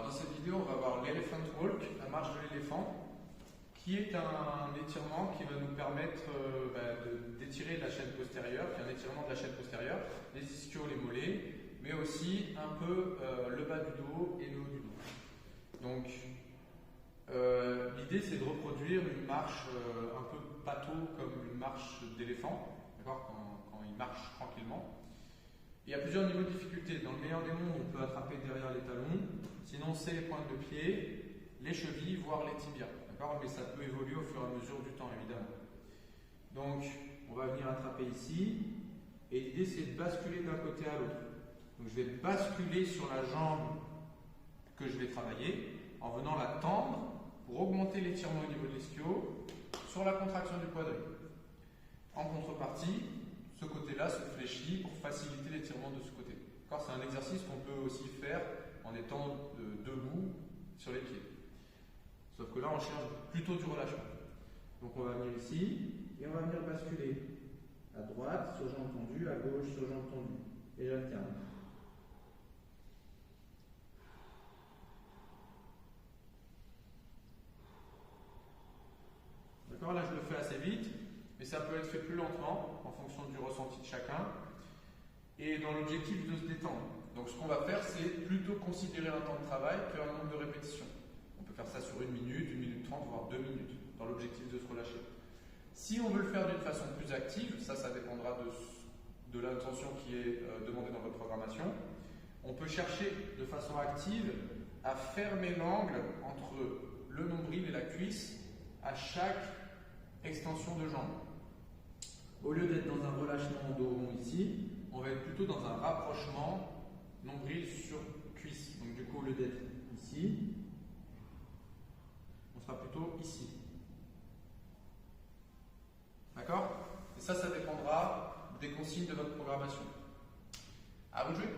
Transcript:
dans cette vidéo, on va voir l'Elephant Walk, la marche de l'éléphant, qui est un étirement qui va nous permettre d'étirer la chaîne postérieure, qui est un étirement de la chaîne postérieure, les ischios, les mollets, mais aussi un peu le bas du dos et le haut du dos. Donc, l'idée c'est de reproduire une marche un peu pâteau comme une marche d'éléphant, quand il marche tranquillement. Il y a plusieurs niveaux de difficulté. Dans le meilleur des mondes, on peut attraper derrière les talons. Sinon, c'est les pointes de pied, les chevilles, voire les tibias. Mais ça peut évoluer au fur et à mesure du temps, évidemment. Donc, on va venir attraper ici. Et l'idée, c'est de basculer d'un côté à l'autre. Donc, je vais basculer sur la jambe que je vais travailler en venant la tendre pour augmenter l'étirement au niveau de l'ischio sur la contraction du poids d'œil. En contrepartie, ce côté-là se fléchit pour faciliter l'étirement de ce côté. C'est un exercice qu'on peut aussi faire en étant debout sur les pieds. Sauf que là, on cherche plutôt du relâchement. Donc on va venir ici et on va venir basculer à droite sur jambe tendue, à gauche sur jambe tendue. Et j'alterne. D'accord, là je le fais assez vite, mais ça peut être fait plus lentement en fonction du ressenti de chacun et dans l'objectif de se détendre. Donc ce qu'on va faire, c'est plutôt considérer un temps de travail qu'un nombre de répétitions. On peut faire ça sur 1 minute, 1 minute 30, voire 2 minutes, dans l'objectif de se relâcher. Si on veut le faire d'une façon plus active, ça dépendra de l'intention qui est demandée dans votre programmation, on peut chercher de façon active à fermer l'angle entre le nombril et la cuisse à chaque extension de jambe. Au lieu d'être dans un relâchement dos rond ici, on va être plutôt dans un rapprochement nombril sur cuisse. Donc du coup, au lieu d'être ici, on sera plutôt ici. D'accord? Et ça dépendra des consignes de votre programmation. À vous de jouer!